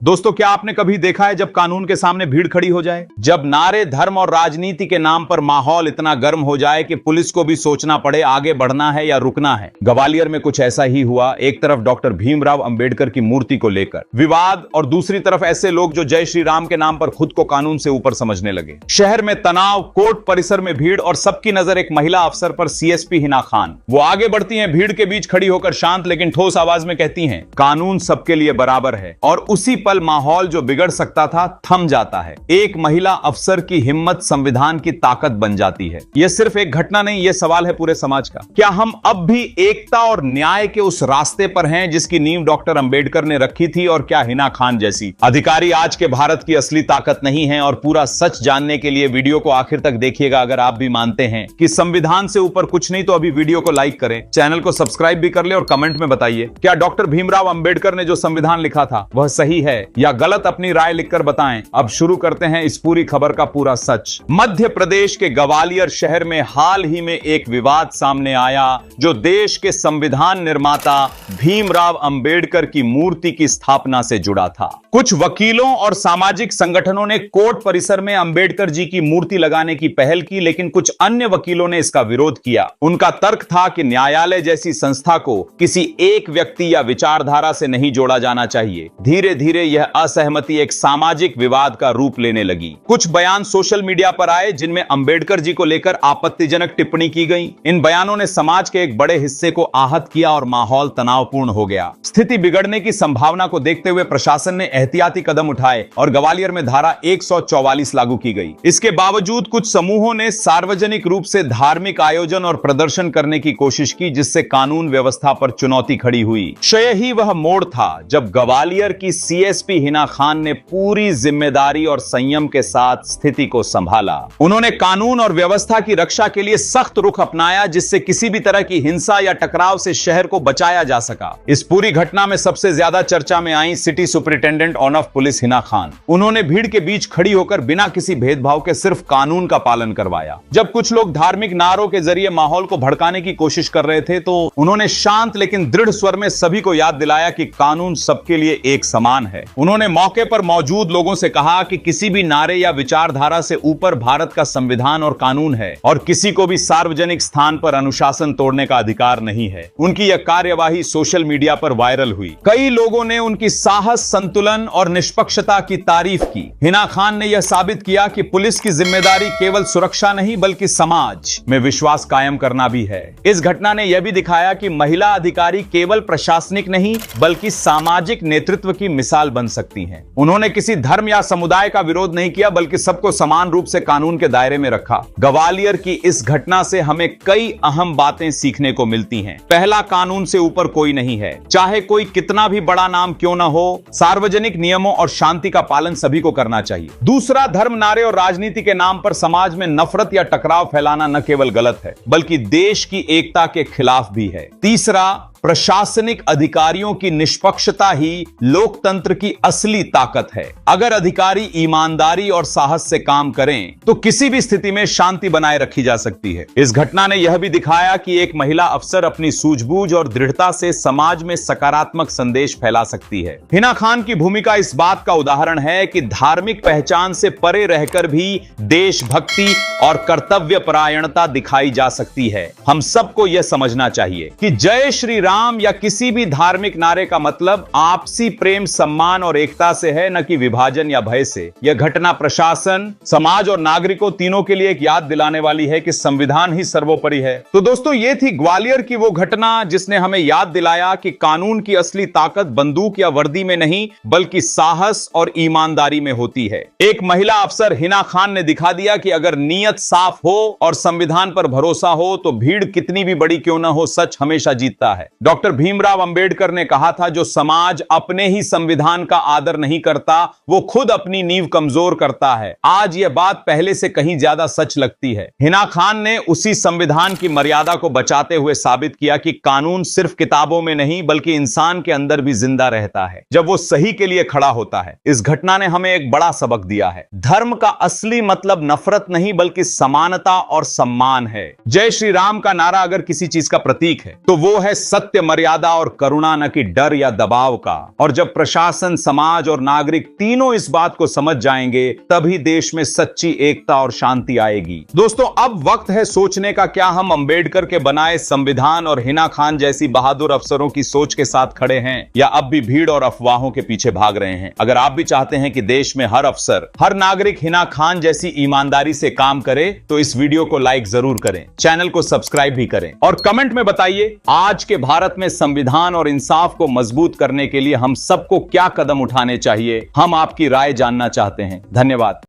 दोस्तों, क्या आपने कभी देखा है जब कानून के सामने भीड़ खड़ी हो जाए? जब नारे, धर्म और राजनीति के नाम पर माहौल इतना गर्म हो जाए कि पुलिस को भी सोचना पड़े आगे बढ़ना है या रुकना है। ग्वालियर में कुछ ऐसा ही हुआ। एक तरफ डॉक्टर भीमराव अंबेडकर की मूर्ति को लेकर विवाद और दूसरी तरफ ऐसे लोग जो जय श्री राम के नाम पर खुद को कानून से ऊपर समझने लगे। शहर में तनाव, कोर्ट परिसर में भीड़ और सबकी नजर एक महिला अफसर पर, सीएसपी हिना खान। वो आगे बढ़ती हैं, भीड़ के बीच खड़ी होकर शांत लेकिन ठोस आवाज में कहती हैं, कानून सबके लिए बराबर है। और उसी पल माहौल जो बिगड़ सकता था थम जाता है। एक महिला अफसर की हिम्मत संविधान की ताकत बन जाती है। यह सिर्फ एक घटना नहीं, यह सवाल है पूरे समाज का। क्या हम अब भी एकता और न्याय के उस रास्ते पर हैं जिसकी नींव डॉक्टर अंबेडकर ने रखी थी? और क्या हिना खान जैसी अधिकारी आज के भारत की असली ताकत नहीं है? और पूरा सच जानने के लिए वीडियो को आखिर तक देखिएगा। अगर आप भी मानते हैं कि संविधान से ऊपर कुछ नहीं तो अभी वीडियो को लाइक करें, चैनल को सब्सक्राइब भी कर ले और कमेंट में बताइए, क्या डॉक्टर भीमराव अंबेडकर ने जो संविधान लिखा था वह सही है या गलत? अपनी राय लिखकर बताएं। अब शुरू करते हैं इस पूरी खबर का पूरा सच। मध्य प्रदेश के ग्वालियर शहर में हाल ही में एक विवाद सामने आया जो देश के संविधान निर्माता भीमराव अंबेडकर की मूर्ति की स्थापना से जुड़ा था। कुछ वकीलों और सामाजिक संगठनों ने कोर्ट परिसर में अंबेडकर जी की मूर्ति लगाने की पहल की, लेकिन कुछ अन्य वकीलों ने इसका विरोध किया। उनका तर्क था कि न्यायालय जैसी संस्था को किसी एक व्यक्ति या विचारधारा से नहीं जोड़ा जाना चाहिए। धीरे धीरे यह असहमति एक सामाजिक विवाद का रूप लेने लगी। कुछ बयान सोशल मीडिया पर आए जिनमें अंबेडकर जी को लेकर आपत्तिजनक टिप्पणी की गई। इन बयानों ने समाज के एक बड़े हिस्से को आहत किया और माहौल तनावपूर्ण हो गया। स्थिति बिगड़ने की संभावना को देखते हुए प्रशासन ने एहतियाती कदम उठाए और ग्वालियर में धारा 144 लागू की गई। इसके बावजूद कुछ समूहों ने सार्वजनिक रूप से धार्मिक आयोजन और प्रदर्शन करने की कोशिश की, जिससे कानून व्यवस्था पर चुनौती खड़ी हुई। यही वह मोड़ था जब ग्वालियर की सीएसपी हिना खान ने पूरी जिम्मेदारी और संयम के साथ स्थिति को संभाला। उन्होंने कानून और व्यवस्था की रक्षा के लिए सख्त रुख अपनाया, जिससे किसी भी तरह की हिंसा या टकराव से शहर को बचाया जा सका। इस पूरी घटना में सबसे ज्यादा चर्चा में आई city superintendent of police Hina Khan. उन्होंने भीड़ के बीच खड़ी होकर बिना किसी भेदभाव के सिर्फ कानून का पालन करवाया। जब कुछ लोग धार्मिक नारों के जरिए माहौल को भड़काने की कोशिश कर रहे थे तो उन्होंने शांत लेकिन दृढ़ स्वर में सभी को याद दिलाया कि कानून सबके लिए एक समान है। उन्होंने मौके पर मौजूद लोगों से कहा कि किसी भी नारे या विचारधारा से ऊपर भारत का संविधान और कानून है और किसी को भी सार्वजनिक स्थान पर अनुशासन तोड़ने का अधिकार नहीं है। उनकी यह कार्यवाही सोशल मीडिया पर वायरल हुई। कई लोगों ने उनकी साहस, संतुलन और निष्पक्षता की तारीफ की। हिना खान ने यह साबित किया कि पुलिस की जिम्मेदारी केवल सुरक्षा नहीं बल्कि समाज में विश्वास कायम करना भी है। इस घटना ने यह भी दिखाया कि महिला अधिकारी केवल प्रशासनिक नहीं बल्कि सामाजिक नेतृत्व की मिसाल बन सकती हैं। उन्होंने किसी धर्म या समुदाय का विरोध नहीं किया बल्कि सबको समान रूप से कानून के दायरे में रखा। ग्वालियर की इस घटना से हमें कई अहम बातें सीखने को मिलती हैं। पहला, कानून से ऊपर कोई नहीं है। चाहे कोई कितना भी बड़ा नाम क्यों न हो, सार्वजनिक नियमों और शांति का पालन सभी को करना चाहिए। दूसरा, धर्म, नारे और राजनीति के नाम पर समाज में नफरत या टकराव फैलाना न केवल गलत है बल्कि देश की एकता के खिलाफ भी है। तीसरा, प्रशासनिक अधिकारियों की निष्पक्षता ही लोकतंत्र की असली ताकत है। अगर अधिकारी ईमानदारी और साहस से काम करें तो किसी भी स्थिति में शांति बनाए रखी जा सकती है। इस घटना ने यह भी दिखाया कि एक महिला अफसर अपनी सूझबूझ और दृढ़ता से समाज में सकारात्मक संदेश फैला सकती है। हिना खान की भूमिका इस बात का उदाहरण है कि धार्मिक पहचान से परे रहकर भी देशभक्ति और कर्तव्य परायणता दिखाई जा सकती है। हम सबको यह समझना चाहिए कि जय श्री राम या किसी भी धार्मिक नारे का मतलब आपसी प्रेम, सम्मान और एकता से है, न कि विभाजन या भय से। यह घटना प्रशासन, समाज और नागरिकों तीनों के लिए एक याद दिलाने वाली है कि संविधान ही सर्वोपरि है। तो दोस्तों, ये थी ग्वालियर की वो घटना जिसने हमें याद दिलाया कि कानून की असली ताकत बंदूक या वर्दी में नहीं बल्कि साहस और ईमानदारी में होती है। एक महिला अफसर हिना खान ने दिखा दिया कि अगर नीयत साफ हो और संविधान पर भरोसा हो तो भीड़ कितनी भी बड़ी क्यों न हो, सच हमेशा जीतता है। डॉक्टर भीमराव अंबेडकर ने कहा था, जो समाज अपने ही संविधान का आदर नहीं करता वो खुद अपनी नींव कमजोर करता है। आज यह बात पहले से कहीं ज्यादा सच लगती है। हिना खान ने उसी संविधान की मर्यादा को बचाते हुए साबित किया कि कानून सिर्फ किताबों में नहीं बल्कि इंसान के अंदर भी जिंदा रहता है जब वो सही के लिए खड़ा होता है। इस घटना ने हमें एक बड़ा सबक दिया है। धर्म का असली मतलब नफरत नहीं बल्कि समानता और सम्मान है। जय श्री राम का नारा अगर किसी चीज का प्रतीक है तो वो है सत्य, सत्य, मर्यादा और करुणा, न कि डर या दबाव का। और जब प्रशासन, समाज और नागरिक तीनों इस बात को समझ जाएंगे, तभी देश में सच्ची एकता और शांति आएगी। दोस्तों, अब वक्त है सोचने का, क्या हम अंबेडकर के बनाए संविधान और हिना खान जैसी बहादुर अफसरों की सोच के साथ खड़े हैं, या अब भी भीड़ और अफवाहों के पीछे भाग रहे हैं? अगर आप भी चाहते हैं कि देश में हर अफसर, हर नागरिक हिना खान जैसी ईमानदारी से काम करे, तो इस वीडियो को लाइक जरूर करें, चैनल को सब्सक्राइब भी करें और कमेंट में बताइए आज के भारत में संविधान और इंसाफ को मजबूत करने के लिए हम सबको क्या कदम उठाने चाहिए। हम आपकी राय जानना चाहते हैं। धन्यवाद।